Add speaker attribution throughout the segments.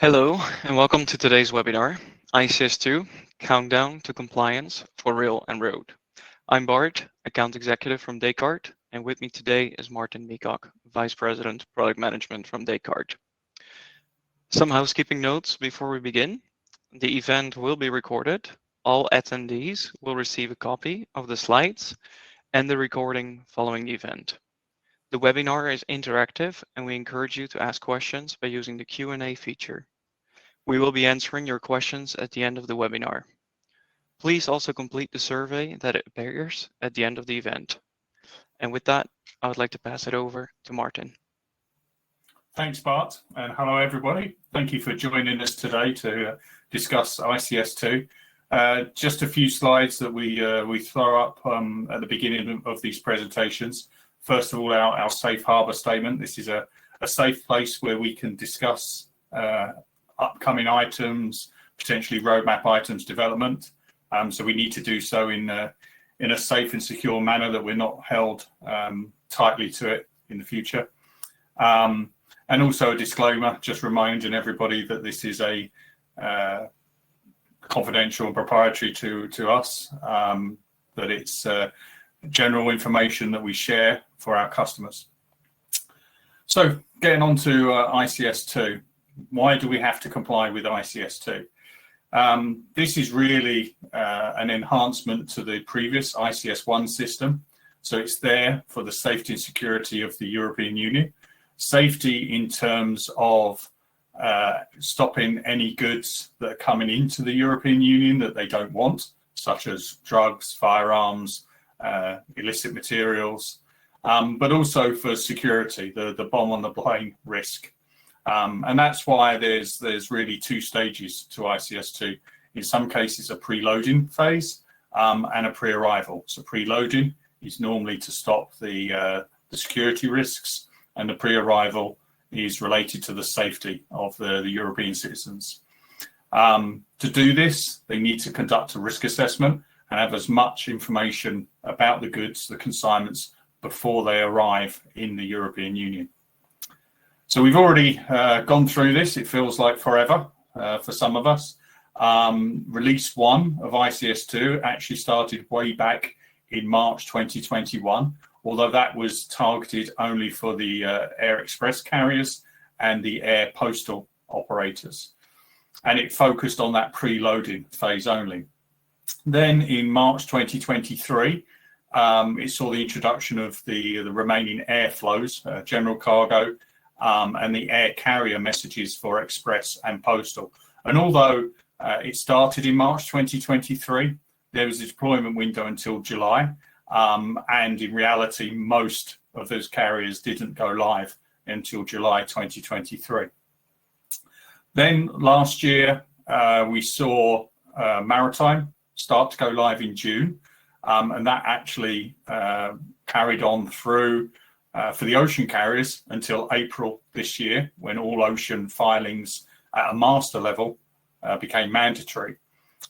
Speaker 1: Hello, and welcome to today's webinar, ICS2, Countdown to Compliance for Rail and Road. I'm Bart, Account Executive from Descartes, and with me today is Martin Meacock, Vice President, Product Management from Descartes. Some housekeeping notes before we begin. The event will be recorded. All attendees will receive a copy of the slides and the recording following the event. The webinar is interactive, and we encourage you to ask questions by using the Q&A feature. We will be answering your questions at the end of the webinar. Please also complete the survey that appears at the end of the event. And with that, I would like to pass it over to Martin.
Speaker 2: Thanks, Bart, and hello, everybody. Thank you for joining us today to discuss ICS2. Just a few slides that we throw up at the beginning of these presentations. First of all, our safe harbor statement. This is a safe place where we can discuss upcoming items, potentially roadmap items development. So we need to do so in a safe and secure manner that we're not held tightly to it in the future. And also a disclaimer, just reminding everybody that this is a confidential and proprietary to us, that it's general information that we share for our customers. So getting on to ICS2, why do we have to comply with ICS2? This is really an enhancement to the previous ICS1 system. So it's there for the safety and security of the European Union. Safety in terms of stopping any goods that are coming into the European Union that they don't want, such as drugs, firearms, illicit materials, but also for security, the bomb on the plane risk. And that's why there's really two stages to ICS2. In some cases, a preloading phase and a pre-arrival. So preloading is normally to stop the security risks, and the pre-arrival is related to the safety of the European citizens. To do this, they need to conduct a risk assessment and have as much information about the goods, the consignments, before they arrive in the European Union. So we've already gone through this. It feels like forever for some of us. Release 1 of ICS2 actually started way back in March 2021, although that was targeted only for the air express carriers and the air postal operators. And it focused on that preloading phase only. Then in March 2023, it saw the introduction of the remaining airflows, general cargo, and the air carrier messages for express and postal. And although it started in March 2023, there was a deployment window until July. And in reality, most of those carriers didn't go live until July 2023. Then last year, we saw maritime start to go live in June. And that actually carried on through for the ocean carriers until April this year, when all ocean filings at a master level became mandatory.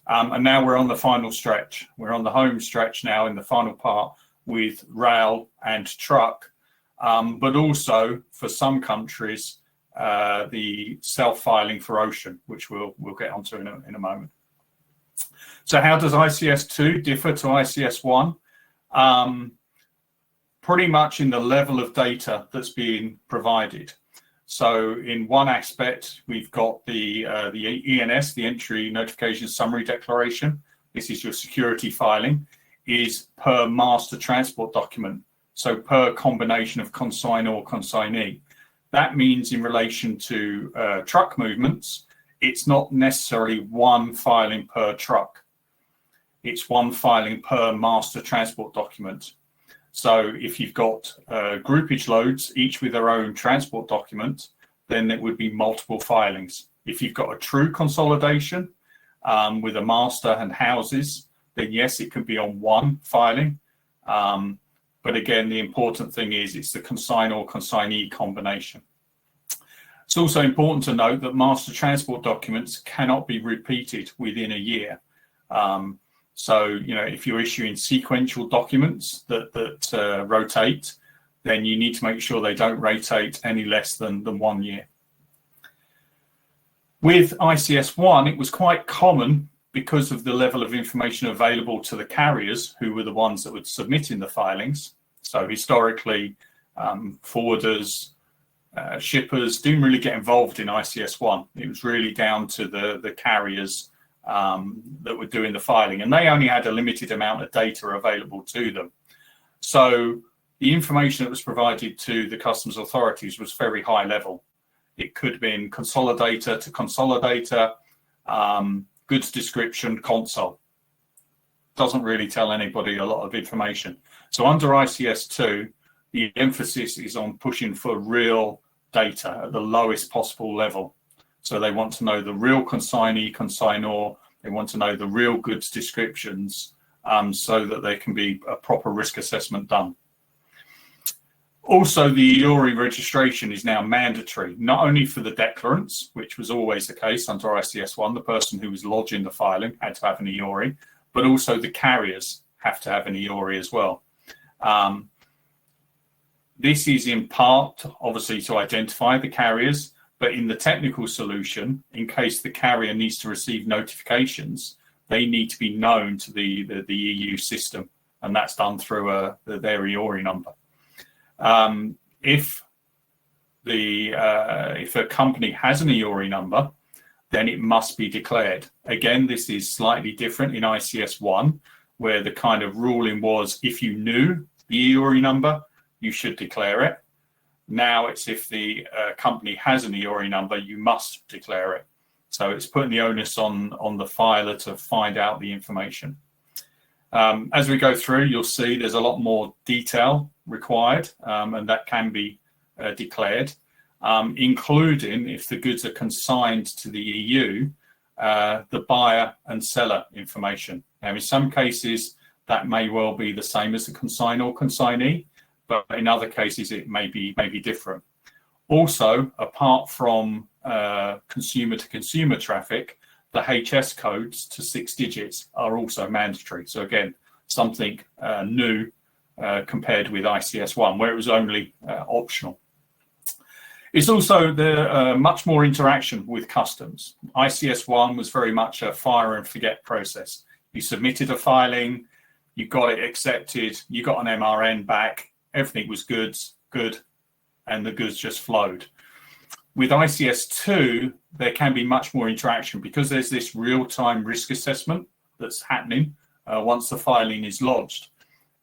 Speaker 2: And now we're on the final stretch. We're on the home stretch now in the final part with rail and truck, but also for some countries, the self-filing for ocean, which we'll get onto in a moment. So how does ICS2 differ to ICS1? Pretty much in the level of data that's being provided. So in one aspect, we've got the ENS, the Entry Notification Summary Declaration. This is your security filing, is per master transport document. So per combination of consignor, consignee. That means in relation to truck movements, it's not necessarily one filing per truck. It's one filing per master transport document. So if you've got groupage loads, each with their own transport document, then it would be multiple filings. If you've got a true consolidation with a master and houses, then yes, it could be on one filing. But again, the important thing is it's the consignor consignee combination. It's also important to note that master transport documents cannot be repeated within a year. So, you know, if you're issuing sequential documents that rotate, then you need to make sure they don't rotate any less than 1 year. With ICS1, it was quite common because of the level of information available to the carriers, who were the ones that would submit in the filings. So historically, forwarders, shippers didn't really get involved in ICS1. It was really down to the carriers that were doing the filing, and they only had a limited amount of data available to them. So the information that was provided to the customs authorities was very high level. It could have been consolidator to consolidator, goods description, console. Doesn't really tell anybody a lot of information. So under ICS2, the emphasis is on pushing for real data at the lowest possible level. So they want to know the real consignee, consignor. They want to know the real goods descriptions, so that there can be a proper risk assessment done. Also, the EORI registration is now mandatory, not only for the declarants, which was always the case under ICS1, the person who was lodging the filing had to have an EORI, but also the carriers have to have an EORI as well. This is in part, obviously, to identify the carriers, but in the technical solution, in case the carrier needs to receive notifications, they need to be known to the EU system, and that's done through their EORI number. If a company has an EORI number, then it must be declared. Again, this is slightly different in ICS1, where the kind of ruling was if you knew the EORI number, you should declare it. Now it's if the company has an EORI number, you must declare it. So it's putting the onus on the filer to find out the information. As we go through, you'll see there's a lot more detail required, and that can be declared, including if the goods are consigned to the EU, the buyer and seller information. Now, in some cases, that may well be the same as the consignor consignee, but in other cases, it may be different. Also, apart from consumer to consumer traffic, the HS codes to 6 digits are also mandatory. So again, something new compared with ICS1, where it was only optional. It's also much more interaction with customs. ICS1 was very much a fire and forget process. You submitted a filing, you got it accepted, you got an MRN back, everything was good, and the goods just flowed. With ICS2, there can be much more interaction because there's this real-time risk assessment that's happening once the filing is lodged.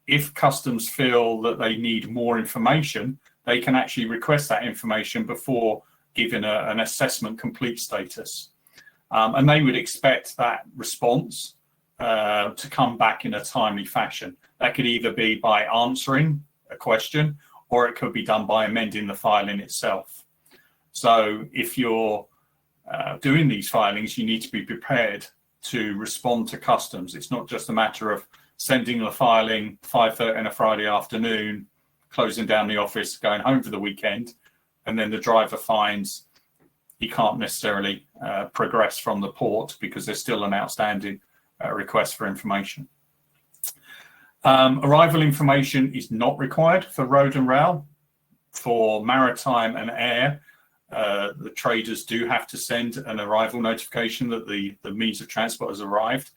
Speaker 2: If customs feel that they need more information, they can actually request that information before giving an assessment complete status. And they would expect that response to come back in a timely fashion. That could either be by answering a question, or it could be done by amending the filing itself. So if you're doing these filings, you need to be prepared to respond to customs. It's not just a matter of sending the filing 5:30 on a Friday afternoon, closing down the office, going home for the weekend, and then the driver finds he can't necessarily progress from the port because there's still an outstanding request for information. Arrival information is not required for road and rail. For maritime and air, the traders do have to send an arrival notification that the means of transport has arrived.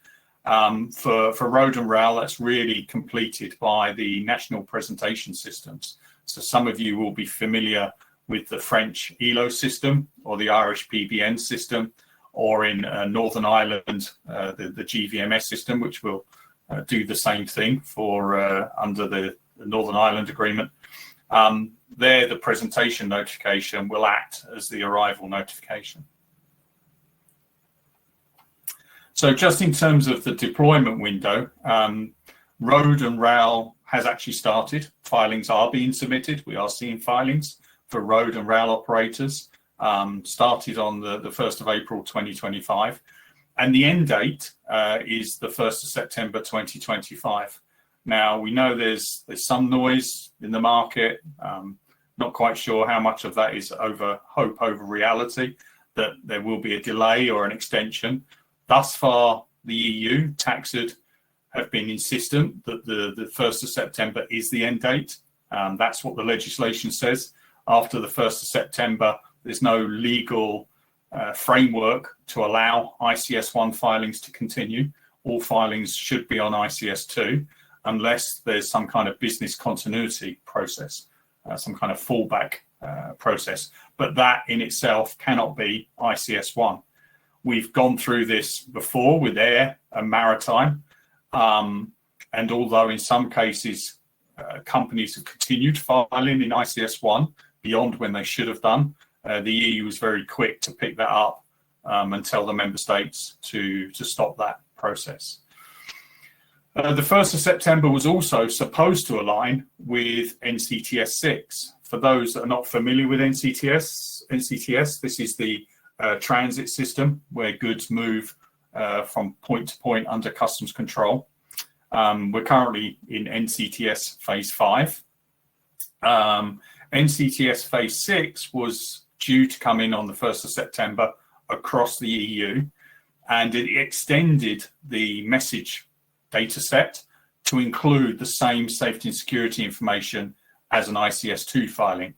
Speaker 2: For road and rail, that's really completed by the national presentation systems. So some of you will be familiar with the French ELO system or the Irish PBN system, or in Northern Ireland, the GVMS system, which will do the same thing for under the Northern Ireland Agreement. There, the presentation notification will act as the arrival notification. So just in terms of the deployment window, road and rail has actually started. Filings are being submitted. We are seeing filings for road and rail operators, started on the 1st of April 2025. And the end date is the 1st of September 2025. Now, we know there's some noise in the market. Not quite sure how much of that is over hope over reality, that there will be a delay or an extension. Thus far, the EU, TAXUD, have been insistent that the 1st of September is the end date. That's what the legislation says. After the 1st of September, there's no legal framework to allow ICS1 filings to continue. All filings should be on ICS2 unless there's some kind of business continuity process, some kind of fallback process. But that in itself cannot be ICS1. We've gone through this before with air and maritime. And although in some cases companies have continued filing in ICS1 beyond when they should have done, the EU was very quick to pick that up and tell the member states to stop that process. The 1st of September was also supposed to align with NCTS6. For those that are not familiar with NCTS, this is the transit system where goods move from point to point under customs control. We're currently in NCTS phase 5. NCTS phase 6 was due to come in on the 1st of September across the EU, and it extended the message data set to include the same safety and security information as an ICS2 filing.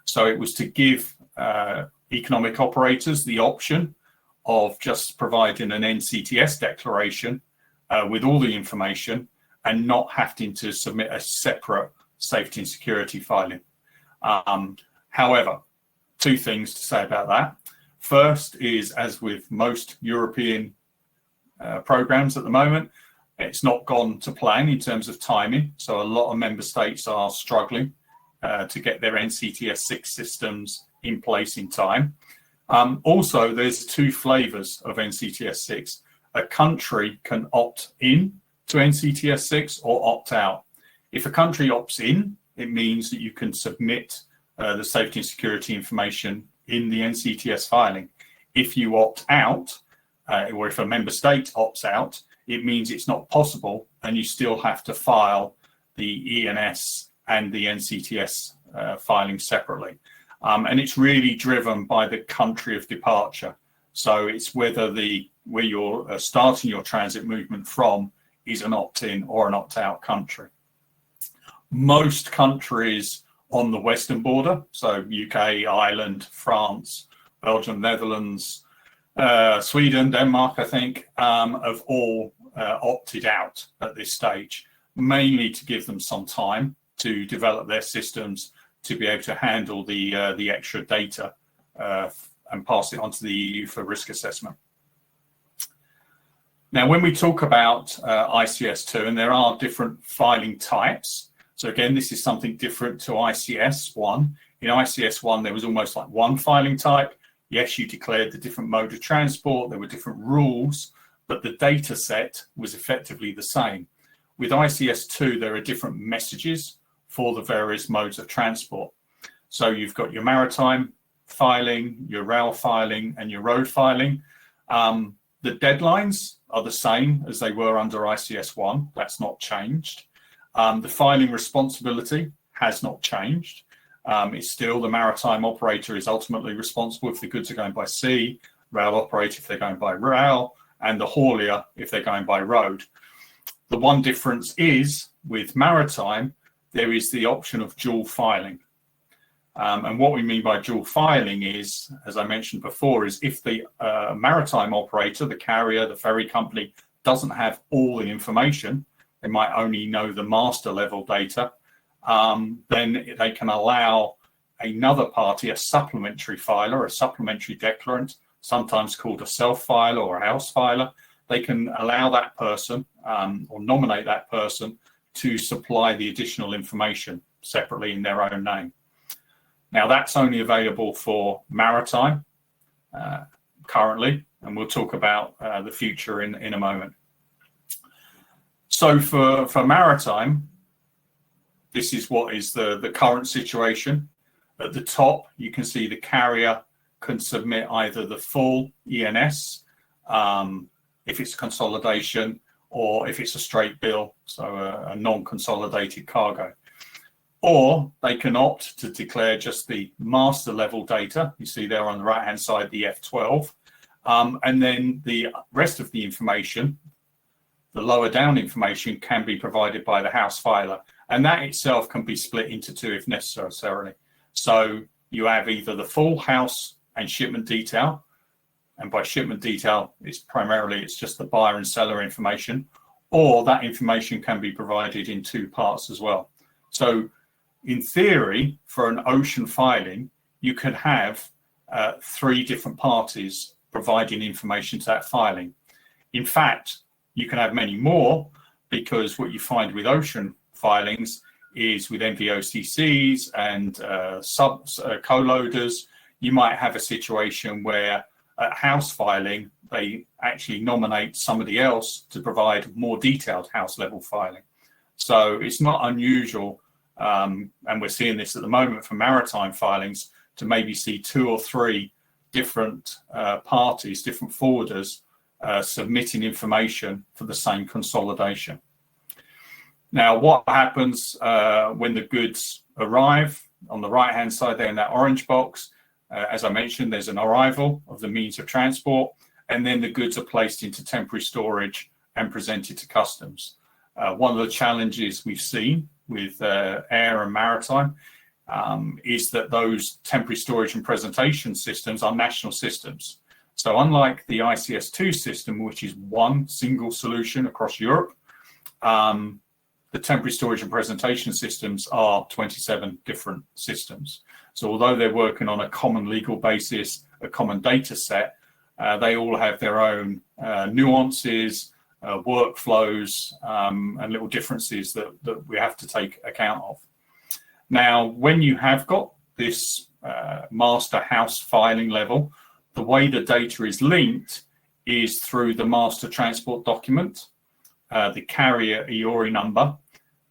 Speaker 2: So it was to give economic operators the option of just providing an NCTS declaration with all the information and not having to submit a separate safety and security filing. However, two things to say about that. First is, as with most European programs at the moment, it's not gone to plan in terms of timing. So a lot of member states are struggling to get their NCTS 6 systems in place in time. Also, there's two flavors of NCTS 6. A country can opt in to NCTS 6 or opt out. If a country opts in, it means that you can submit the safety and security information in the NCTS filing. If you opt out, or if a member state opts out, it means it's not possible and you still have to file the ENS and the NCTS filing separately. And it's really driven by the country of departure. So it's where you're starting your transit movement from is an opt-in or an opt-out country. Most countries on the western border, so UK, Ireland, France, Belgium, Netherlands, Sweden, Denmark, I think, have all opted out at this stage, mainly to give them some time to develop their systems to be able to handle the extra data and pass it on to the EU for risk assessment. Now, when we talk about ICS2, and there are different filing types, so again, this is something different to ICS1. In ICS1, there was almost like one filing type. Yes, you declared the different mode of transport, there were different rules, but the data set was effectively the same. With ICS2, there are different messages for the various modes of transport. So you've got your maritime filing, your rail filing, and your road filing. The deadlines are the same as they were under ICS1. That's not changed. The filing responsibility has not changed. It's still the maritime operator is ultimately responsible if the goods are going by sea, rail operator if they're going by rail, and the haulier if they're going by road. The one difference is with maritime, there is the option of dual filing. And what we mean by dual filing is, as I mentioned before, is if the maritime operator, the carrier, the ferry company doesn't have all the information, they might only know the master level data, then they can allow another party, a supplementary filer, a supplementary declarant, sometimes called a self-filer or a house filer. They can allow that person or nominate that person to supply the additional information separately in their own name. Now, that's only available for maritime currently, and we'll talk about the future in a moment. So for maritime, this is what is the current situation. At the top, you can see the carrier can submit either the full ENS, if it's consolidation, or if it's a straight bill, so a non-consolidated cargo. Or they can opt to declare just the master level data. You see there on the right-hand side, the F12, and then the rest of the information, the lower down information, can be provided by the house filer. And that itself can be split into two if necessarily. So you have either the full house and shipment detail, And by shipment detail, it's just the buyer and seller information, or that information can be provided in two parts as well. So in theory, for an ocean filing, you could have three different parties providing information to that filing. In fact, you can have many more, because what you find with ocean filings is with MVOCCs and co-loaders, you might have a situation where at house filing, they actually nominate somebody else to provide more detailed house level filing. So it's not unusual, and we're seeing this at the moment for maritime filings, to maybe see two or three different parties, different forwarders, submitting information for the same consolidation. Now, what happens when the goods arrive? On the right-hand side there in that orange box, as I mentioned, there's an arrival of the means of transport, and then the goods are placed into temporary storage and presented to customs. One of the challenges we've seen with air and maritime is that those temporary storage and presentation systems are national systems. So unlike the ICS2 system, which is one single solution across Europe, the temporary storage and presentation systems are 27 different systems. So although they're working on a common legal basis, a common data set, they all have their own nuances, workflows, and little differences that we have to take account of. Now, when you have got this master house filing level, the way the data is linked is through the master transport document, the carrier EORI number,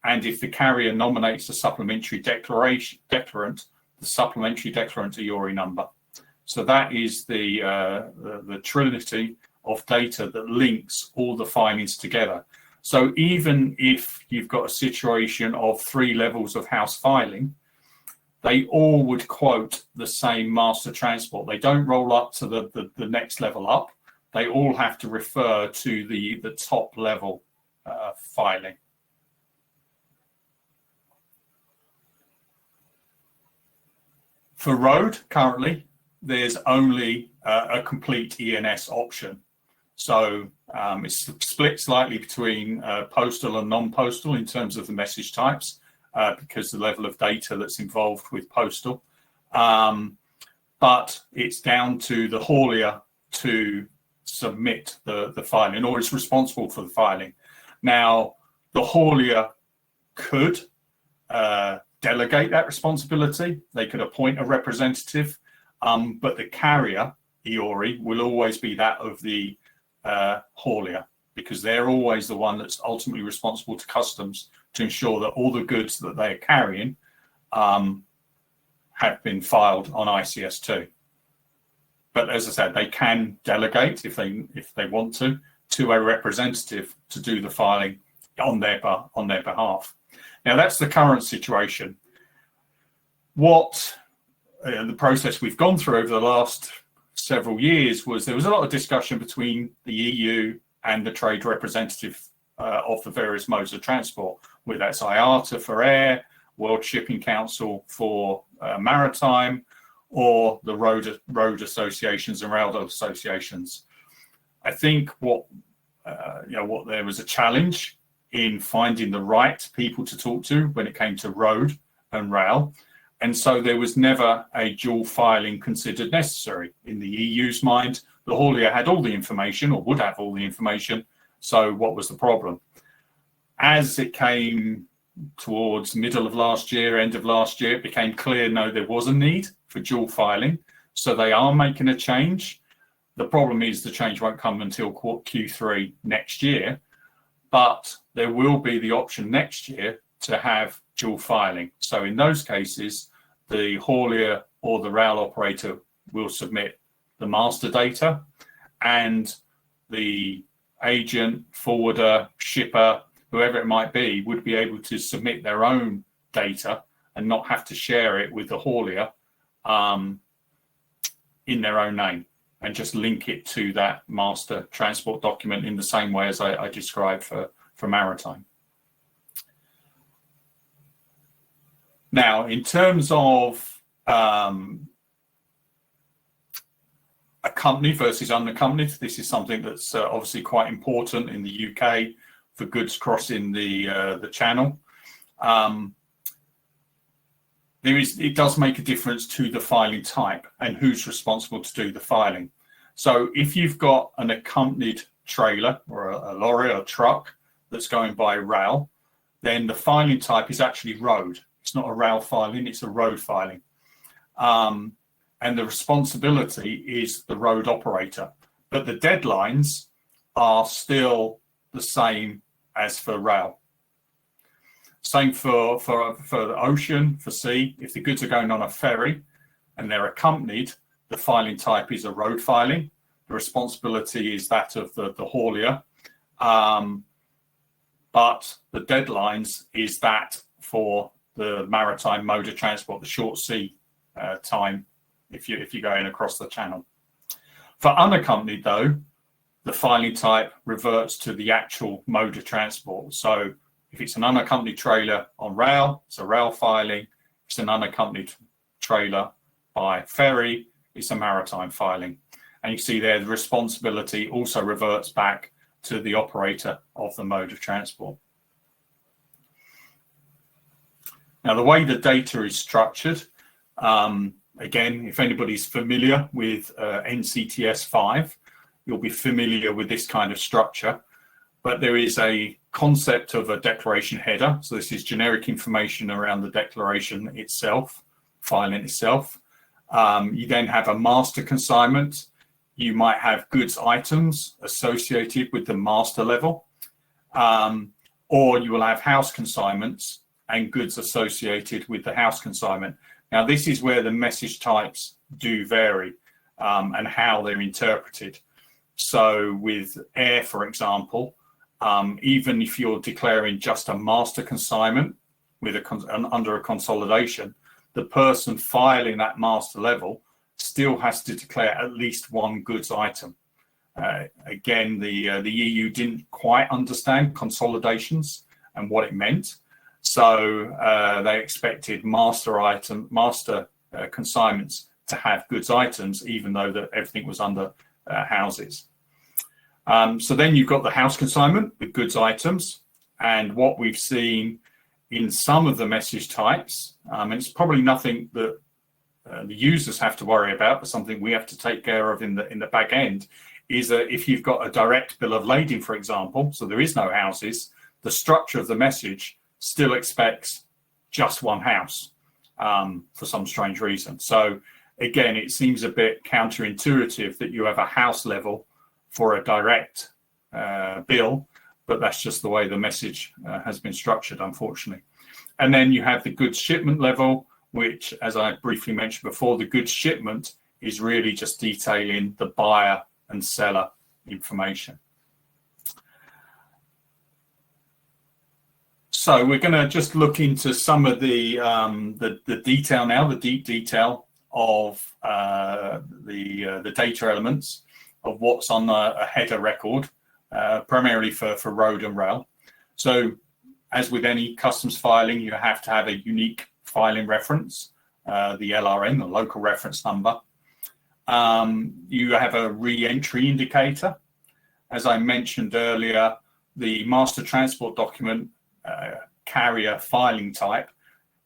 Speaker 2: and if the carrier nominates a supplementary declarant, the supplementary declarant EORI number. So that is the trinity of data that links all the filings together. So even if you've got a situation of three levels of house filing, they all would quote the same master transport. They don't roll up to the next level up. They all have to refer to the top level filing. For road, currently, there's only a complete ENS option. So it's split slightly between postal and non-postal in terms of the message types, because the level of data that's involved with postal. But it's down to the haulier to submit the filing, or is responsible for the filing. Now, the haulier could delegate that responsibility. They could appoint a representative, but the carrier, EORI, will always be that of the haulier, because they're always the one that's ultimately responsible to customs to ensure that all the goods that they're carrying have been filed on ICS2. But as I said, they can delegate if they want to a representative to do the filing on their behalf. Now, that's the current situation. What the process we've gone through over the last several years was, there was a lot of discussion between the EU and the trade representative of the various modes of transport, whether that's IATA for air, World Shipping Council for maritime, or the road associations and railroad associations. I think what there was a challenge in finding the right people to talk to when it came to road and rail. And so there was never a dual filing considered necessary. In the EU's mind, the haulier had all the information, or would have all the information. So what was the problem? As it came towards middle of last year, end of last year, it became clear, no, there was a need for dual filing. So they are making a change. The problem is the change won't come until Q3 next year, but there will be the option next year to have dual filing. So in those cases, the haulier or the rail operator will submit the master data, and the agent, forwarder, shipper, whoever it might be, would be able to submit their own data and not have to share it with the haulier in their own name, and just link it to that master transport document in the same way as I described for maritime. Now, in terms of accompanied versus unaccompanied. This is something that's obviously quite important in the UK for goods crossing the channel. It does make a difference to the filing type and who's responsible to do the filing. So if you've got an accompanied trailer or a lorry or truck that's going by rail, then the filing type is actually road. It's not a rail filing, it's a road filing. And the responsibility is the road operator. But the deadlines are still the same as for rail. Same for the ocean, for sea. If the goods are going on a ferry and they're accompanied, the filing type is a road filing. The responsibility is that of the haulier. But the deadlines is that for the maritime mode of transport, the short sea time, if you're going across the channel. For unaccompanied, though, the filing type reverts to the actual mode of transport. So if it's an unaccompanied trailer on rail, it's a rail filing. If it's an unaccompanied trailer by ferry, it's a maritime filing. And you see there, the responsibility also reverts back to the operator of the mode of transport. Now, the way the data is structured, again, if anybody's familiar with NCTS 5, you'll be familiar with this kind of structure. But there is a concept of a declaration header. So this is generic information around the declaration itself, filing itself. You then have a master consignment. You might have goods items associated with the master level, or you will have house consignments and goods associated with the house consignment. Now, this is where the message types do vary and how they're interpreted. So with air, for example, even if you're declaring just a master consignment with under a consolidation, the person filing that master level still has to declare at least one goods item. Again, the EU didn't quite understand consolidations and what it meant, so they expected master consignments to have goods items, even though that everything was under houses. So then you've got the house consignment with goods items, and what we've seen in some of the message types, and it's probably nothing that the users have to worry about, but something we have to take care of in the back end, is that if you've got a direct bill of lading, for example, so there is no houses, the structure of the message still expects just one house for some strange reason. So again, it seems a bit counterintuitive that you have a house level for a direct bill, but that's just the way the message has been structured, unfortunately. And then you have the goods shipment level, which, as I briefly mentioned before, the goods shipment is really just detailing the buyer and seller information. So we're going to just look into some of the detail now, the deep detail of the data elements of what's on a header record, primarily for road and rail. So as with any customs filing, you have to have a unique filing reference, the LRN, the local reference number. You have a re-entry indicator. As I mentioned earlier, the master transport document carrier filing type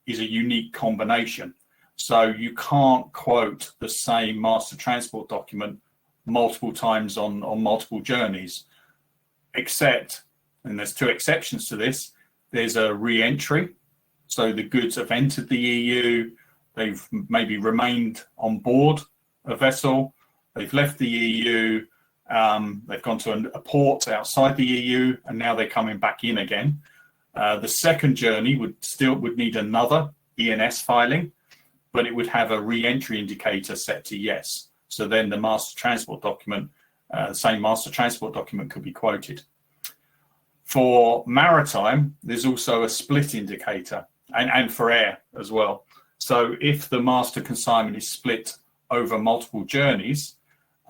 Speaker 2: is a unique combination. So you can't quote the same master transport document multiple times on multiple journeys, except, and there's two exceptions to this, there's a re-entry. So the goods have entered the EU, they've maybe remained on board a vessel, they've left the EU, they've gone to a port outside the EU, and now they're coming back in again. The second journey would need another ENS filing, but it would have a re-entry indicator set to yes. So then the master transport document, the same master transport document could be quoted. For maritime, there's also a split indicator, and for air as well. So if the master consignment is split over multiple journeys,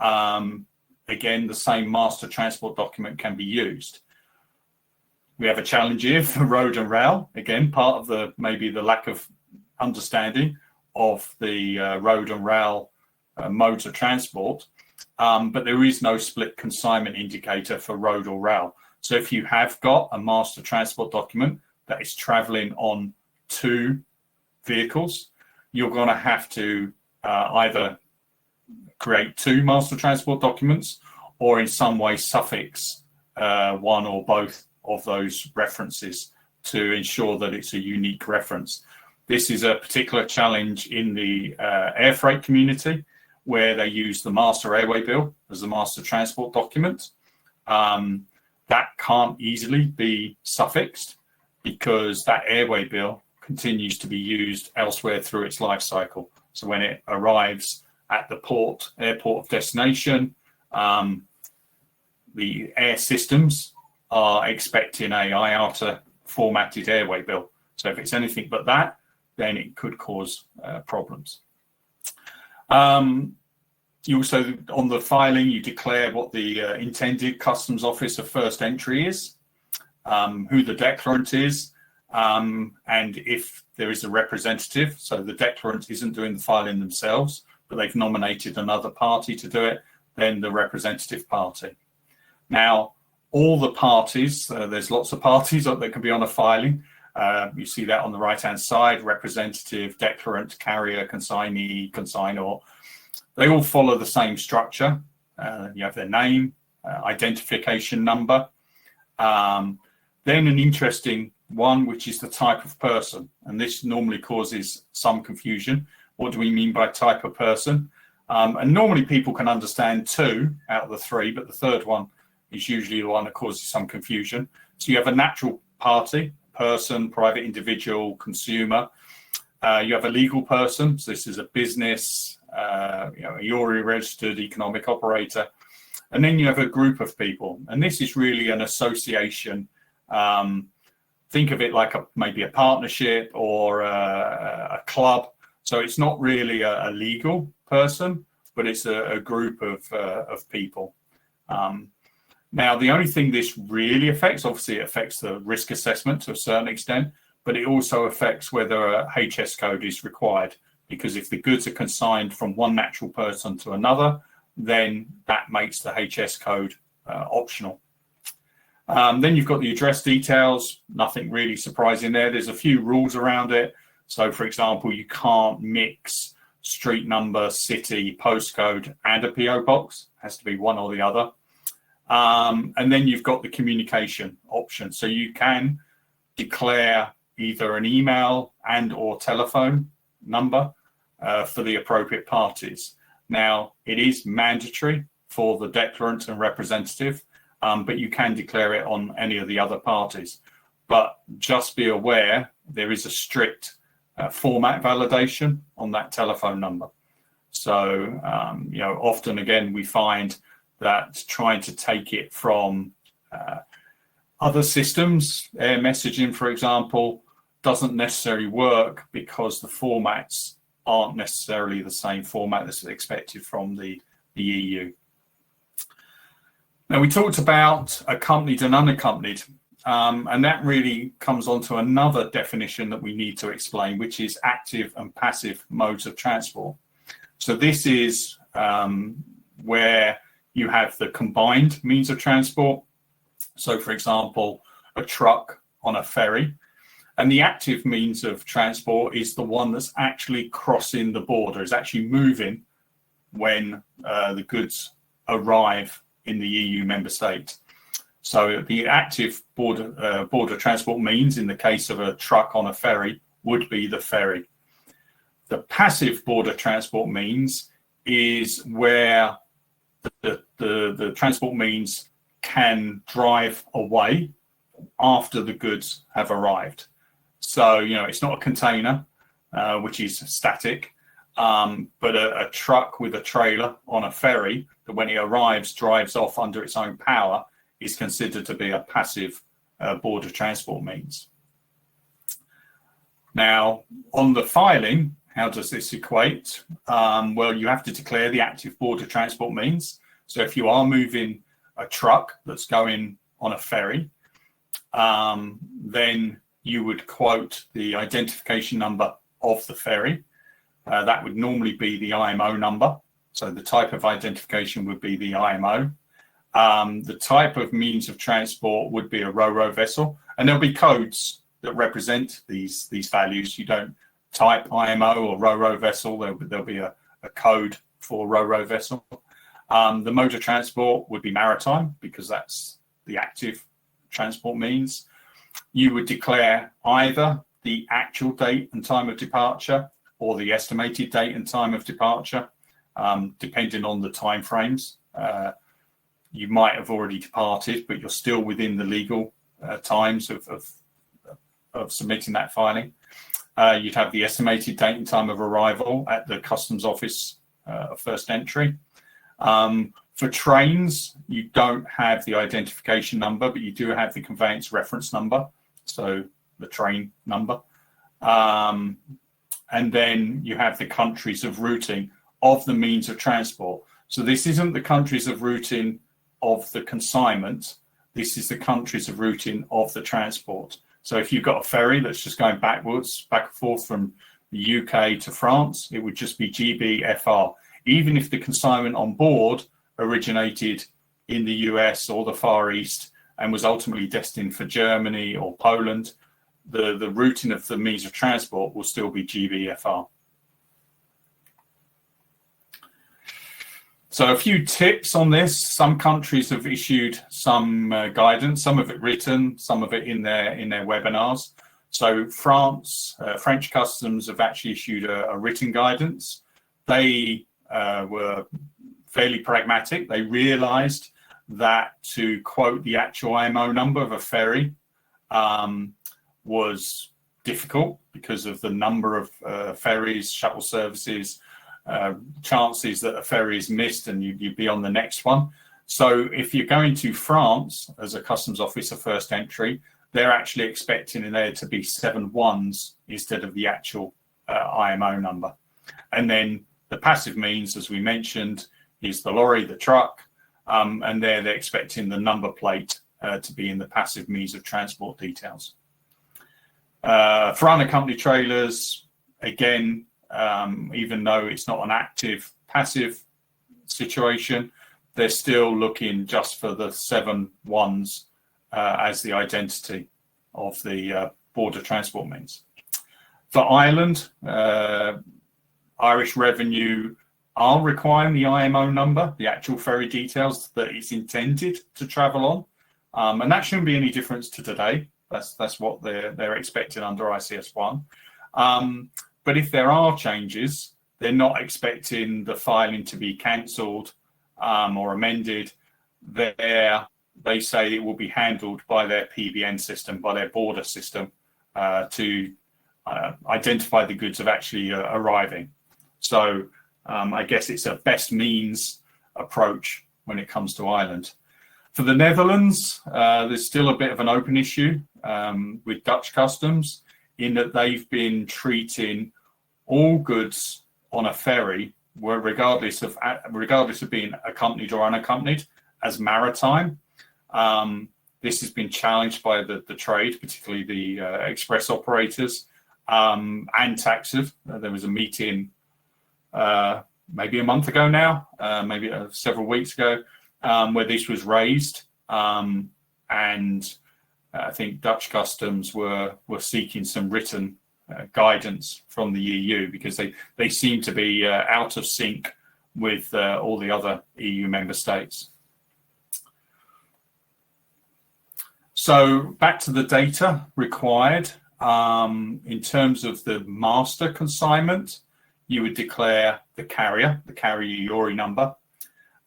Speaker 2: again, the same master transport document can be used. We have a challenge here for road and rail. Again, part of maybe the lack of understanding of the road and rail modes of transport but there is no split consignment indicator for road or rail. So if you have got a master transport document that is traveling on 2 vehicles, you're going to have to either create 2 master transport documents or in some way suffix one or both of those references to ensure that it's a unique reference. This is a particular challenge in the air freight community, where they use the master airway bill as the master transport document. That can't easily be suffixed because that airway bill continues to be used elsewhere through its life cycle. So when it arrives at the airport of destination, the air systems are expecting a IATA formatted airway bill. So if it's anything but that, then it could cause problems. You also, on the filing, you declare what the intended customs office of first entry is, who the declarant is, and if there is a representative. So the declarant isn't doing the filing themselves, but they've nominated another party to do it, then the representative party. Now, all the parties, there's lots of parties that can be on a filing. You see that on the right-hand side: representative, declarant, carrier, consignee, consignor. They all follow the same structure. You have their name, identification number. Then an interesting one, which is the type of person. And this normally causes some confusion. What do we mean by type of person? And normally people can understand 2 out of the 3, but the third one is usually the one that causes some confusion. So you have a natural party, person, private individual, consumer. You have a legal person. So this is a business, a URI registered economic operator. And then you have a group of people. And this is really an association. Think of it like maybe a partnership or a club. So it's not really a legal person, but it's a group of people. Now, the only thing this really affects, obviously it affects the risk assessment to a certain extent, but it also affects whether a HS code is required, because if the goods are consigned from one natural person to another, then that makes the HS code optional. Then you've got the address details, nothing really surprising there. There's a few rules around it. So, for example, you can't mix street number, city, postcode, and a PO box. It has to be one or the other. And then you've got the communication option. So you can declare either an email and or telephone number for the appropriate parties. Now, it is mandatory for the declarant and representative, but you can declare it on any of the other parties. But just be aware, there is a strict format validation on that telephone number. So, often, again, we find that trying to take it from other systems, air messaging, for example, doesn't necessarily work because the formats aren't necessarily the same format that's expected from the EU. Now, we talked about accompanied and unaccompanied, and that really comes on to another definition that we need to explain, which is active and passive modes of transport. So this is where you have the combined means of transport. So, for example, a truck on a ferry. And the active means of transport is the one that's actually crossing the border, is actually moving when the goods arrive in the EU member state. So the active border transport means, in the case of a truck on a ferry, would be the ferry. The passive border transport means is where the transport means can drive away after the goods have arrived. So, it's not a container, which is static, but a truck with a trailer on a ferry that when it arrives, drives off under its own power is considered to be a passive border transport means. Now, on the filing, how does this equate? Well, you have to declare the active border transport means. So if you are moving a truck that's going on a ferry, then you would quote the identification number of the ferry. That would normally be the IMO number. So the type of identification would be the IMO. The type of means of transport would be a ro-ro vessel, and there'll be codes that represent these values. You don't type IMO or ro-ro vessel, there'll be a code for ro-ro vessel. The mode of transport would be maritime, because that's the active transport means. You would declare either the actual date and time of departure or the estimated date and time of departure, depending on the time frames. You might have already departed, but you're still within the legal times of submitting that filing. You'd have the estimated date and time of arrival at the customs office of first entry. For trains, you don't have the identification number, but you do have the conveyance reference number, so the train number. And then you have the countries of routing of the means of transport. So this isn't the countries of routing of the consignment, this is the countries of routing of the transport. So if you've got a ferry that's just going back and forth from the UK to France, it would just be GBFR. Even if the consignment on board originated in the US or the Far East and was ultimately destined for Germany or Poland, the routing of the means of transport will still be GBFR. So a few tips on this. Some countries have issued some guidance, some of it written, some of it in their webinars. So French customs have actually issued a written guidance. They were fairly pragmatic. They realized that to quote the actual IMO number of a ferry was difficult because of the number of ferries, shuttle services, chances that a ferry is missed and you'd be on the next one. So if you're going to France as a customs officer first entry, they're actually expecting in there to be 7 ones instead of the actual IMO number. And then the passive means, as we mentioned, is the lorry, the truck, and they're expecting the number plate to be in the passive means of transport details. For unaccompanied trailers, again, even though it's not an active passive situation, they're still looking just for the 7 ones as the identity of the border transport means. For Ireland, Irish Revenue are requiring the IMO number, the actual ferry details that it's intended to travel on, and that shouldn't be any difference to today. That's what they're expecting under ICS1. But if there are changes, they're not expecting the filing to be cancelled or amended. They say it will be handled by their PBN system, by their border system, to identify the goods of actually arriving. So I guess it's a best means approach when it comes to Ireland. For the Netherlands, there's still a bit of an open issue with Dutch customs, in that they've been treating all goods on a ferry, regardless of being accompanied or unaccompanied, as maritime. This has been challenged by the trade, particularly the express operators and TAXIV. There was a meeting maybe a month ago now, maybe several weeks ago, where this was raised, and I think Dutch customs were seeking some written guidance from the EU, because they seem to be out of sync with all the other EU member states. So back to the data required. In terms of the master consignment, you would declare the carrier URI number,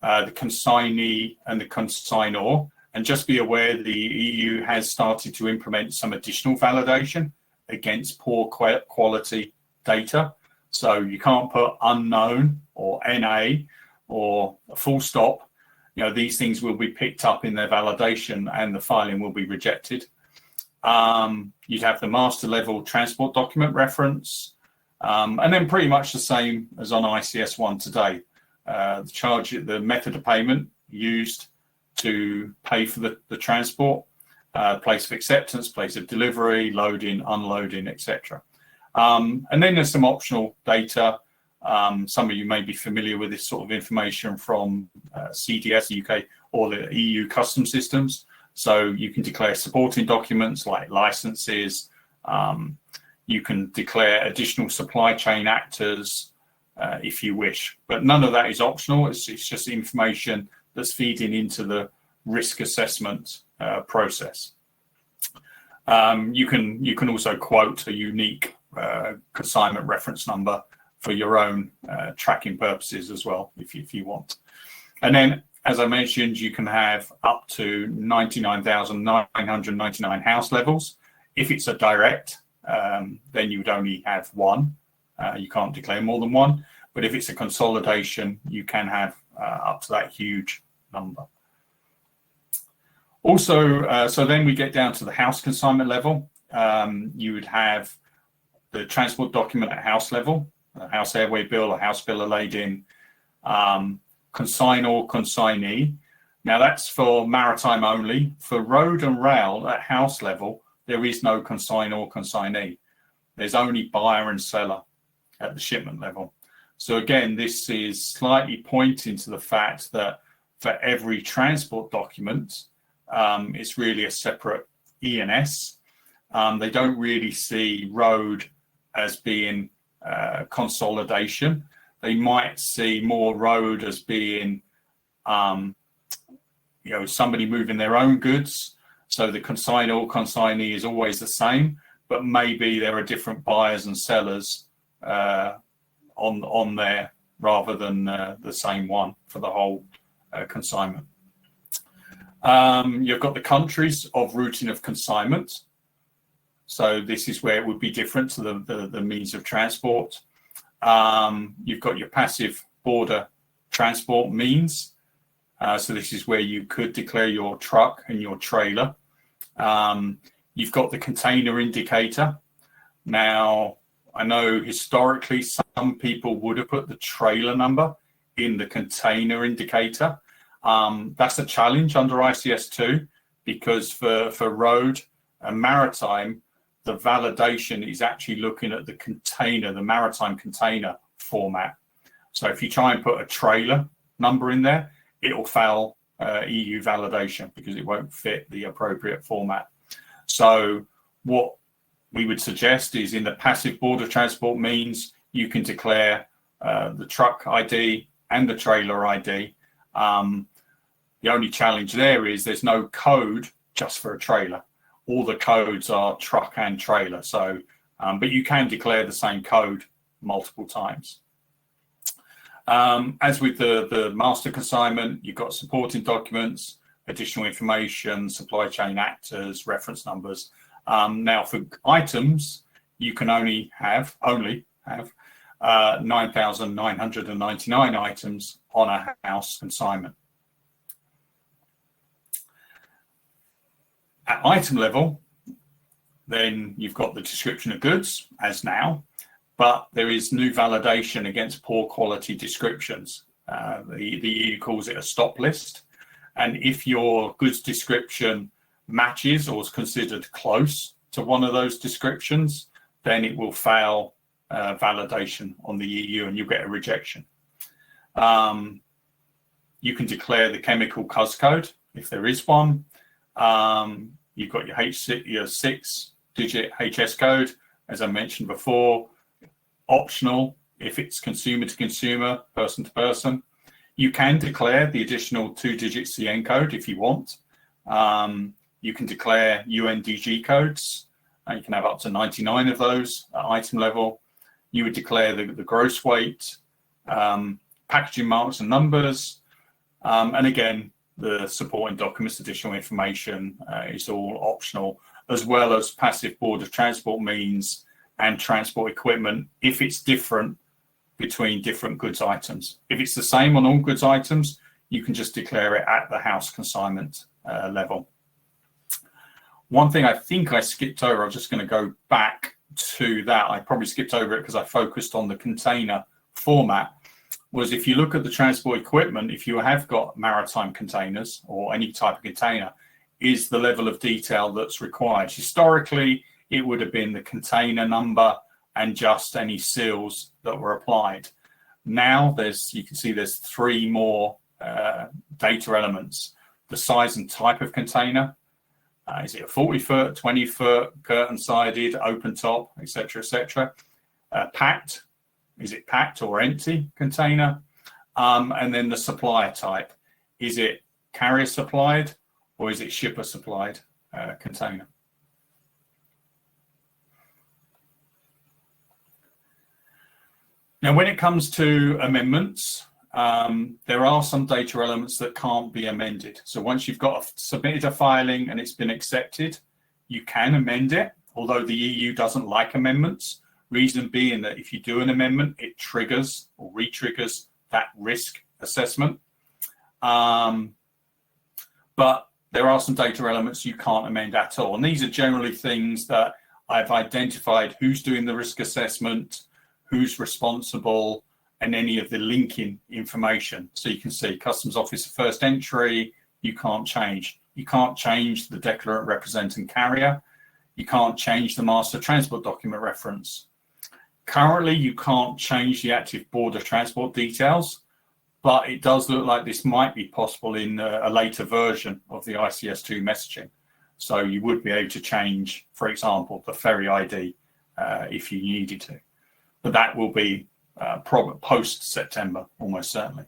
Speaker 2: the consignee and the consignor. And just be aware the EU has started to implement some additional validation against poor quality data. So you can't put unknown or NA or a full stop. You know, these things will be picked up in their validation and the filing will be rejected. You'd have the master level transport document reference, and then pretty much the same as on ICS1 today. The method of payment used to pay for the transport, place of acceptance, place of delivery, loading, unloading, etc. And then there's some optional data Some of you may be familiar with this sort of information from CDS UK or the EU custom systems. So you can declare supporting documents like licenses. You can declare additional supply chain actors if you wish, but none of that is optional. It's just information that's feeding into the risk assessment process. You can also quote a unique consignment reference number for your own tracking purposes as well, if you want. And then, as I mentioned, you can have up to 99,999 house levels. If it's a direct, then you would only have one. You can't declare more than one. But if it's a consolidation, you can have up to that huge number. Also, so then we get down to the house consignment level. You would have the transport document at house level, a house airway bill, a house bill of lading, consignor, consignee. Now that's for maritime only. For road and rail at house level, there is no consignor, consignee. There's only buyer and seller at the shipment level. So again, this is slightly pointing to the fact that for every transport document, it's really a separate E&S. They don't really see road as being consolidation. They might see more road as being, somebody moving their own goods. So the consignor, consignee is always the same, but maybe there are different buyers and sellers on there rather than the same one for the whole consignment. You've got the countries of routing of consignment. So this is where it would be different to the means of transport. You've got your passive border transport means. So this is where you could declare your truck and your trailer. You've got the container indicator. Now, I know historically some people would have put the trailer number in the container indicator. That's a challenge under ICS2 because for road and maritime, the validation is actually looking at the container, the maritime container format. So if you try and put a trailer number in there, it will fail EU validation because it won't fit the appropriate format. So what we would suggest is in the passive border transport means you can declare the truck ID and the trailer ID. The only challenge there is there's no code just for a trailer. All the codes are truck and trailer. So, but you can declare the same code multiple times. As with the master consignment, you've got supporting documents, additional information, supply chain actors, reference numbers. Now for items, you can only have 9,999 items on a house consignment. At item level, then you've got the description of goods as now, but there is new validation against poor quality descriptions. The EU calls it a stop list. And if your goods description matches or is considered close to one of those descriptions, then it will fail validation on the EU and you'll get a rejection. You can declare the chemical CUS code if there is one. You've got your 6-digit HS code, as I mentioned before, optional if it's consumer to consumer, person to person. You can declare the additional 2-digit CN code if you want. You can declare UNDG codes. You can have up to 99 of those at item level. You would declare the gross weight, packaging marks and numbers, and again, the supporting documents, additional information is all optional, as well as passive border transport means and transport equipment if it's different between different goods items. If it's the same on all goods items, you can just declare it at the house consignment level. One thing I think I skipped over, I'm just going to go back to that. I probably skipped over it because I focused on the container format. Was if you look at the transport equipment, if you have got maritime containers or any type of container, is the level of detail that's required. Historically, it would have been the container number and just any seals that were applied. Now you can see there's 3 more data elements: the size and type of container. Is it a 40-foot, 20-foot, curtain-sided, open top, etc., etc.? Packed, is it packed or empty container? And then the supplier type, is it carrier supplied or is it shipper supplied container? Now, when it comes to amendments, there are some data elements that can't be amended. So once you've submitted a filing and it's been accepted, you can amend it, although the EU doesn't like amendments. Reason being that if you do an amendment, it triggers or re-triggers that risk assessment. But there are some data elements you can't amend at all. And these are generally things that I've identified: who's doing the risk assessment, who's responsible, and any of the linking information. So you can see Customs Officer first entry, you can't change. You can't change the declarant representing carrier. You can't change the master transport document reference. Currently, you can't change the active border transport details, but it does look like this might be possible in a later version of the ICS2 messaging. So you would be able to change, for example, the ferry ID if you needed to. But that will be post-September, almost certainly.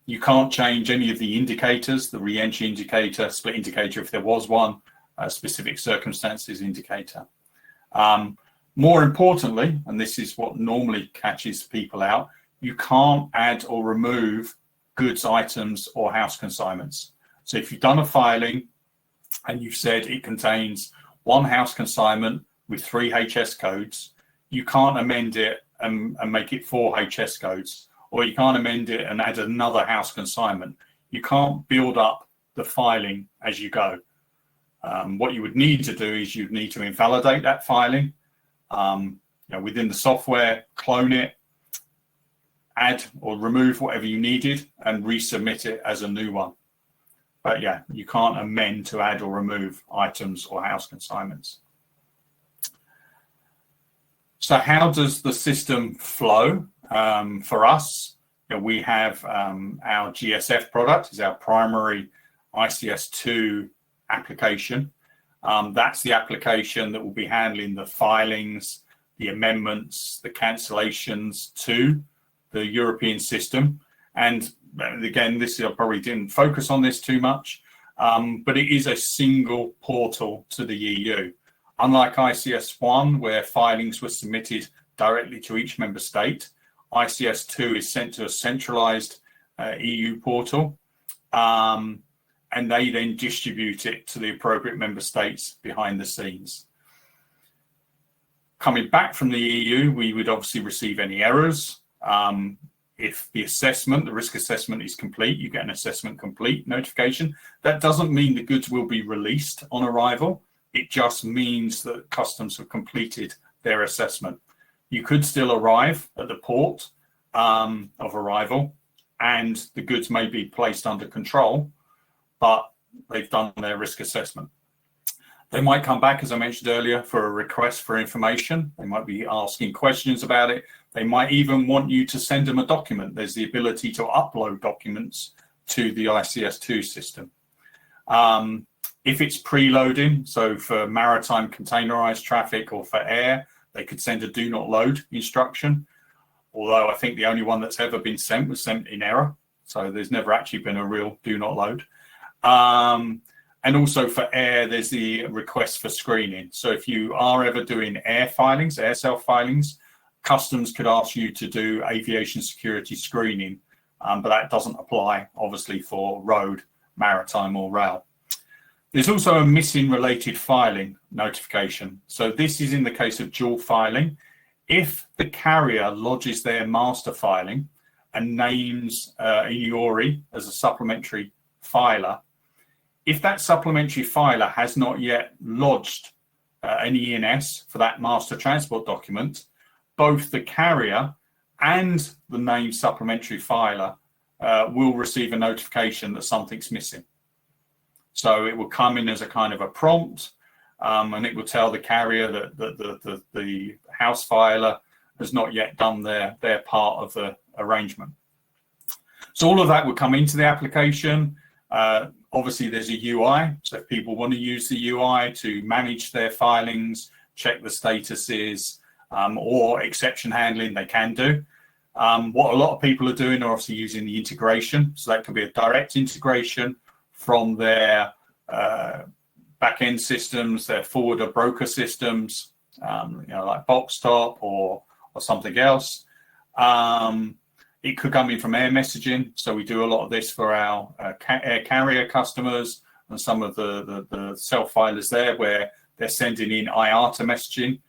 Speaker 2: You can't change any of the indicators, the re-entry indicator, split indicator if there was one, specific circumstances indicator. More importantly, and this is what normally catches people out, you can't add or remove goods, items, or house consignments. So if you've done a filing and you've said it contains 1 house consignment with 3 HS codes, you can't amend it and make it 4 HS codes, or you can't amend it and add another house consignment. You can't build up the filing as you go. What you would need to do is you'd need to invalidate that filing within the software, clone it, add or remove whatever you needed, and resubmit it as a new one. But yeah, you can't amend to add or remove items or house consignments. So how does the system flow? For us, we have our GSF product is our primary ICS2 application. That's the application that will be handling the filings, the amendments, the cancellations to the European system. And again, I probably didn't focus on this too much, but it is a single portal to the EU. Unlike ICS1, where filings were submitted directly to each member state, ICS2 is sent to a centralized EU portal, and they then distribute it to the appropriate member states behind the scenes. Coming back from the EU, we would obviously receive any errors. If the risk assessment is complete, you get an assessment complete notification. That doesn't mean the goods will be released on arrival. It just means that customs have completed their assessment. You could still arrive at the port of arrival and the goods may be placed under control, but they've done their risk assessment. They might come back, as I mentioned earlier, for a request for information. They might be asking questions about it. They might even want you to send them a document. There's the ability to upload documents to the ICS2 system. If it's preloading, so for maritime containerized traffic or for air, they could send a do not load instruction. Although I think the only one that's ever been sent was sent in error. So there's never actually been a real do not load. And also for air, there's the request for screening. So if you are ever doing air filings, air self filings, customs could ask you to do aviation security screening, but that doesn't apply obviously for road, maritime or rail. There's also a missing related filing notification. So this is in the case of dual filing. If the carrier lodges their master filing and names IORI as a supplementary filer, if that supplementary filer has not yet lodged an ENS for that master transport document, both the carrier and the named supplementary filer will receive a notification that something's missing. So it will come in as a kind of a prompt, and it will tell the carrier that the house filer has not yet done their part of the arrangement. So all of that would come into the application. Obviously, there's a UI. So if people want to use the UI to manage their filings, check the statuses, or exception handling, they can do. What a lot of people are doing are obviously using the integration. So that can be a direct integration from their back-end systems, their forwarder broker systems, like BoxTop or something else. It could come in from air messaging. So we do a lot of this for our air carrier customers and some of the self-filers there, where they're sending in IATA messaging,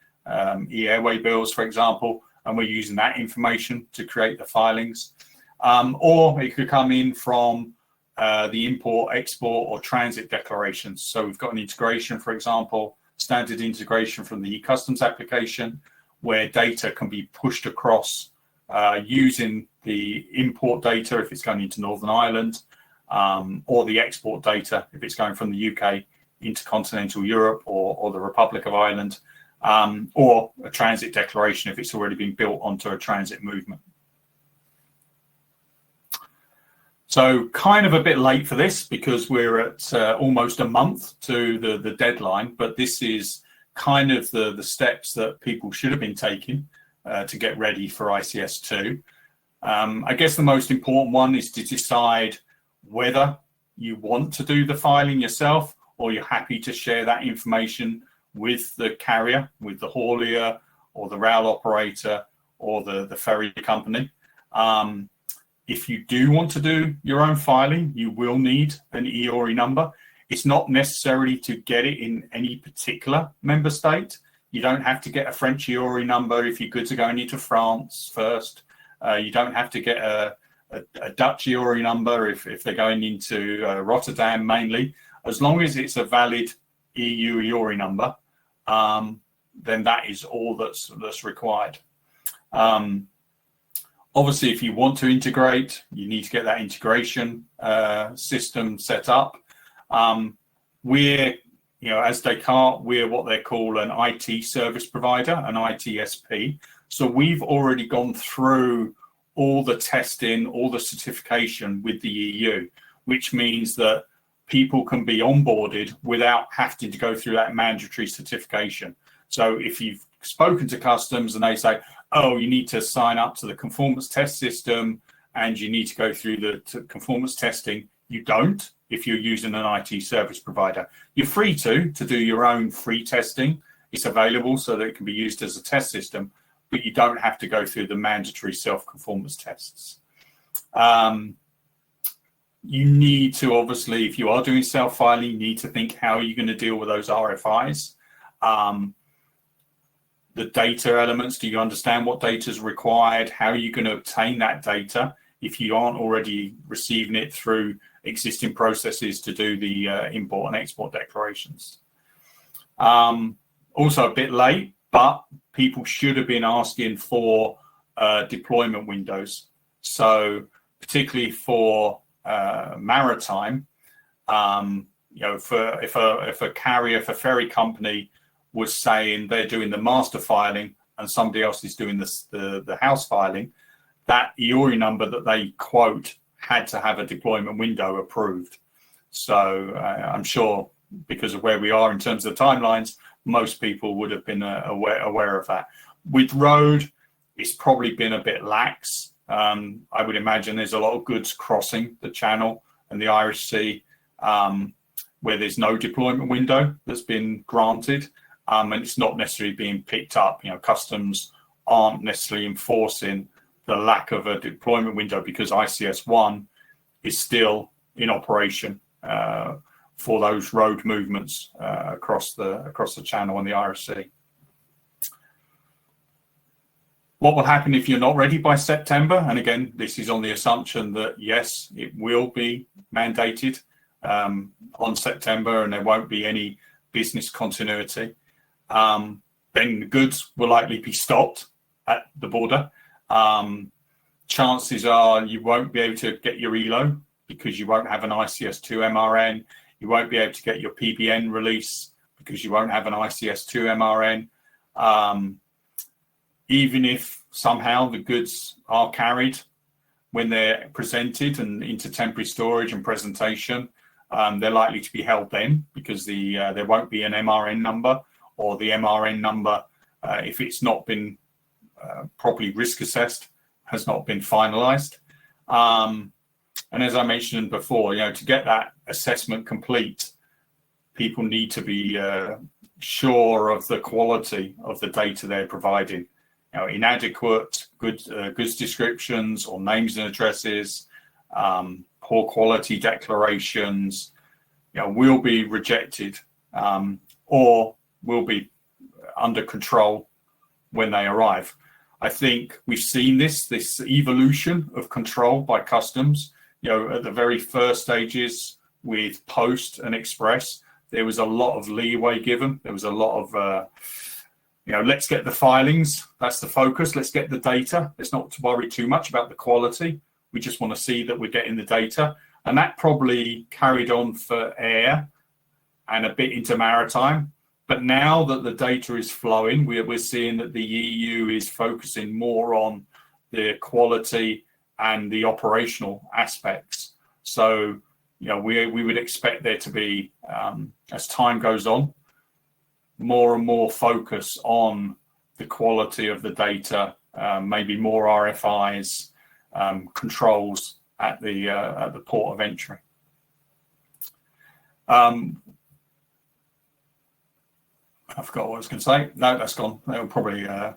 Speaker 2: e-airway bills, for example, and we're using that information to create the filings. Or it could come in from the import, export, or transit declarations. So we've got an integration, for example, standard integration from the customs application, where data can be pushed across using the import data if it's going into Northern Ireland, or the export data if it's going from the UK into continental Europe or the Republic of Ireland, or a transit declaration if it's already been built onto a transit movement. So kind of a bit late for this because we're at almost a month to the deadline, but this is kind of the steps that people should have been taking to get ready for ICS2. I guess the most important one is to decide whether you want to do the filing yourself or you're happy to share that information with the carrier, with the haulier or the rail operator or the ferry company. If you do want to do your own filing, you will need an EORI number. It's not necessarily to get it in any particular member state. You don't have to get a French EORI number if your goods are going into France first. You don't have to get a Dutch EORI number if they're going into Rotterdam mainly. As long as it's a valid EU EORI number, then that is all that's required. Obviously, if you want to integrate, you need to get that integration system set up. We're, as Descartes, we're what they call an IT service provider, an ITSP. So we've already gone through all the testing, all the certification with the EU, which means that people can be onboarded without having to go through that mandatory certification. So if you've spoken to customs and they say, oh, you need to sign up to the conformance test system and you need to go through the conformance testing, you don't if you're using an IT service provider. You're free to do your own free testing. It's available so that it can be used as a test system, but you don't have to go through the mandatory self-conformance tests. You need to, obviously, if you are doing self-filing, you need to think how are you going to deal with those RFIs. The data elements, do you understand what data is required? How are you going to obtain that data if you aren't already receiving it through existing processes to do the import and export declarations? Also a bit late, but people should have been asking for deployment windows. So particularly for maritime, if a carrier, if a ferry company was saying they're doing the master filing and somebody else is doing the house filing, that EORI number that they quote had to have a deployment window approved. So I'm sure because of where we are in terms of the timelines, most people would have been aware of that. With road, it's probably been a bit lax. I would imagine there's a lot of goods crossing the Channel and the Irish Sea where there's no deployment window that's been granted. And it's not necessarily being picked up. Customs aren't necessarily enforcing the lack of a deployment window because ICS1 is still in operation for those road movements across the Channel and the Irish Sea. What will happen if you're not ready by September? And again, this is on the assumption that yes, it will be mandated on September and there won't be any business continuity. Then the goods will likely be stopped at the border. Chances are you won't be able to get your ELO because you won't have an ICS2 MRN. You won't be able to get your PBN release because you won't have an ICS2 MRN. even if somehow the goods are carried when they're presented and into temporary storage and presentation, they're likely to be held then, because there won't be an MRN number, or the MRN number, if it's not been properly risk assessed, has not been finalized. And as I mentioned before, to get that assessment complete, people need to be sure of the quality of the data they're providing. Inadequate goods descriptions or names and addresses, poor quality declarations, will be rejected, or will be under control when they arrive. I think we've seen this evolution of control by customs. At the very first stages with Post and Express, there was a lot of leeway given. There was a lot of, let's get the filings. That's the focus. Let's get the data. Let's not worry too much about the quality. We just want to see that we're getting the data. And that probably carried on for air and a bit into maritime. But now that the data is flowing, we're seeing that the EU is focusing more on the quality and the operational aspects. So, we would expect there to be, as time goes on, more and more focus on the quality of the data, maybe more RFIs, controls at the port of entry. I forgot what I was going to say. No, that's gone. They'll probably. Oh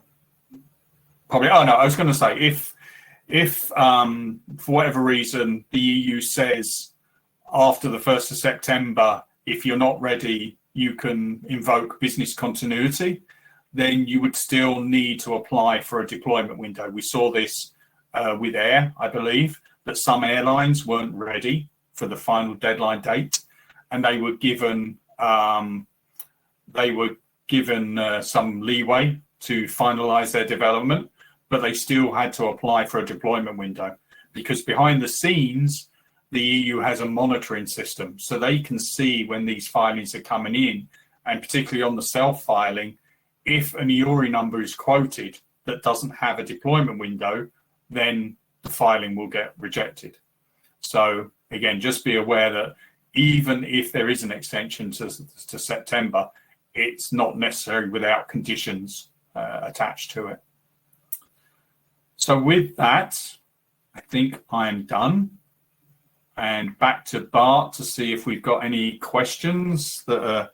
Speaker 2: no, I was going to say if for whatever reason the EU says after the 1st of September, if you're not ready, you can invoke business continuity, then you would still need to apply for a deployment window. We saw this with air, I believe, that some airlines weren't ready for the final deadline date, and they were given some leeway to finalize their development, but they still had to apply for a deployment window, because behind the scenes, the EU has a monitoring system, so they can see when these filings are coming in, and particularly on the self-filing, if an EORI number is quoted that doesn't have a deployment window, then the filing will get rejected. So again, just be aware that even if there is an extension to September, it's not necessarily without conditions attached to it. So with that, I think I'm done. And back to Bart to see if we've got any questions that are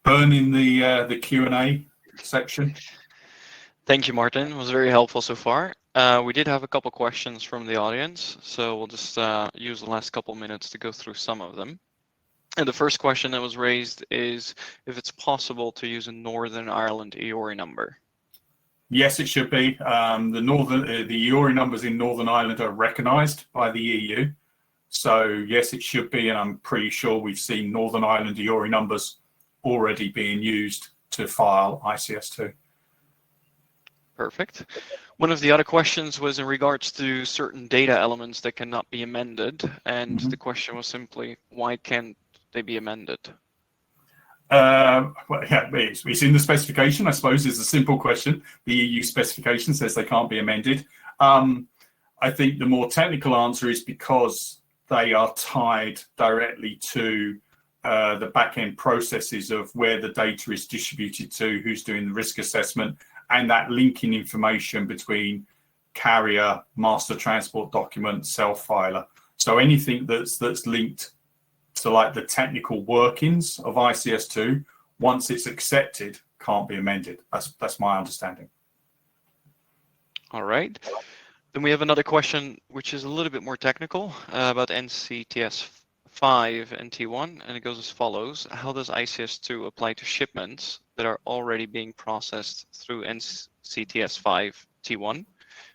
Speaker 2: burning the Q&A section.
Speaker 1: Thank you, Martin. It was very helpful so far. We did have a couple questions from the audience, so we'll just use the last couple minutes to go through some of them. And the first question that was raised is if it's possible to use a Northern Ireland EORI number.
Speaker 2: Yes, it should be. The EORI numbers in Northern Ireland are recognised by the EU. So yes, it should be, and I'm pretty sure we've seen Northern Ireland EORI numbers already being used to file ICS2.
Speaker 1: Perfect. One of the other questions was in regards to certain data elements that cannot be amended, and the question was simply, why can't they be amended?
Speaker 2: Well, yeah, it's in the specification, I suppose, is a simple question. The EU specification says they can't be amended. I think the more technical answer is because they are tied directly to the back-end processes of where the data is distributed to, who's doing the risk assessment, and that linking information between carrier, master transport document, self-filer. So anything that's linked to like the technical workings of ICS2, once it's accepted, can't be amended. That's my understanding.
Speaker 1: All right. Then we have another question, which is a little bit more technical about NCTS 5 and T1, and it goes as follows. How does ICS2 apply to shipments that are already being processed through NCTS 5 T1?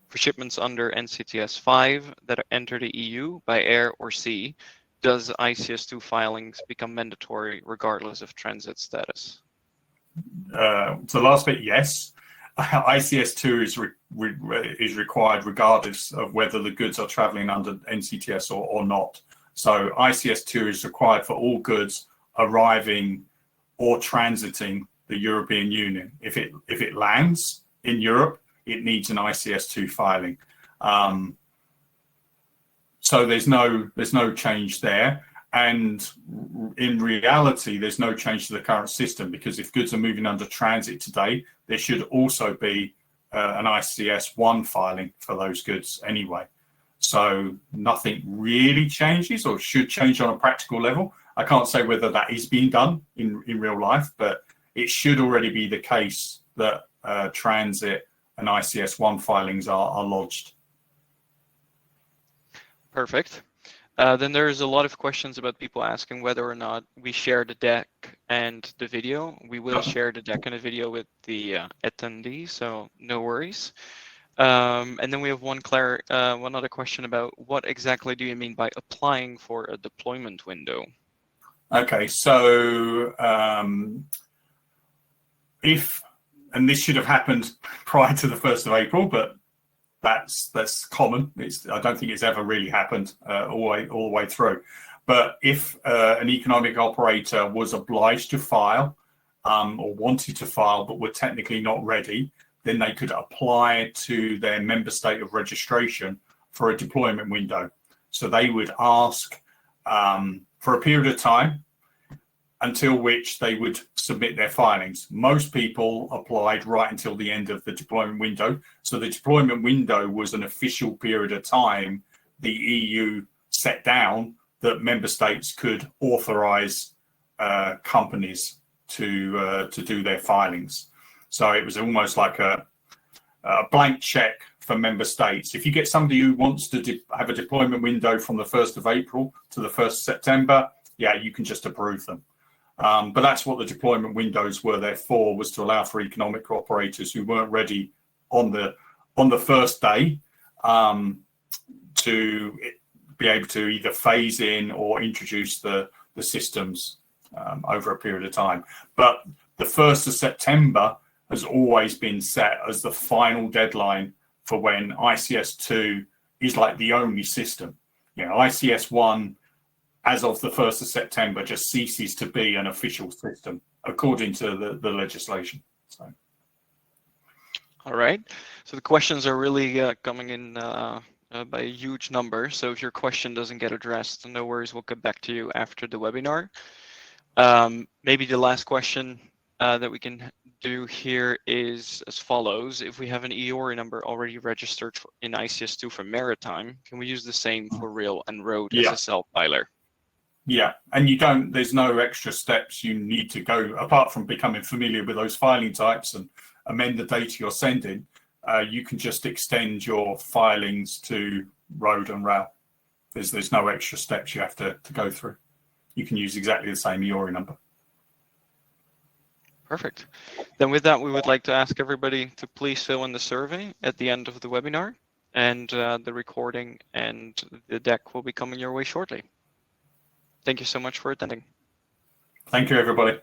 Speaker 1: For shipments under NCTS 5 that enter the EU by air or sea, does ICS2 filings become mandatory regardless of transit status?
Speaker 2: So the last bit, yes. ICS2 is required regardless of whether the goods are traveling under NCTS or not. So ICS2 is required for all goods arriving or transiting the European Union. If it lands in Europe, it needs an ICS2 filing. So there's no change there. And in reality, there's no change to the current system, because if goods are moving under transit today, there should also be an ICS1 filing for those goods anyway. So nothing really changes or should change on a practical level. I can't say whether that is being done in real life, but it should already be the case that transit and ICS1 filings are lodged.
Speaker 1: Perfect. Then there's a lot of questions about people asking whether or not we share the deck and the video. We will share the deck and the video with the attendee, so no worries. And then we have one other question about what exactly do you mean by applying for a deployment window?
Speaker 2: Okay, so and this should have happened prior to the 1st of April, but that's common. I don't think it's ever really happened all the way through. But if an economic operator was obliged to file or wanted to file but were technically not ready, then they could apply to their member state of registration for a deployment window. So they would ask for a period of time until which they would submit their filings. Most people applied right until the end of the deployment window. So the deployment window was an official period of time the EU set down that member states could authorize companies to do their filings. So it was almost like a blank check for member states. If you get somebody who wants to have a deployment window from the 1st of April to the 1st of September, yeah, you can just approve them. But that's what the deployment windows were there for, was to allow for economic operators who weren't ready on the first day to be able to either phase in or introduce the systems over a period of time. But the 1st of September has always been set as the final deadline for when ICS2 is like the only system. You know, ICS1, as of the 1st of September, just ceases to be an official system according to the legislation. So.
Speaker 1: All right. So the questions are really coming in by a huge number. So if your question doesn't get addressed, no worries, we'll get back to you after the webinar. Maybe the last question that we can do here is as follows. If we have an EORI number already registered in ICS2 for maritime, can we use the same for rail and road SSL filer?
Speaker 2: Yeah, and there's no extra steps you need to go, apart from becoming familiar with those filing types and amend the data you're sending. You can just extend your filings to road and rail. There's no extra steps you have to go through. You can use exactly the same EORI number.
Speaker 1: Perfect. Then with that, we would like to ask everybody to please fill in the survey at the end of the webinar, and the recording and the deck will be coming your way shortly. Thank you so much for attending.
Speaker 2: Thank you, everybody.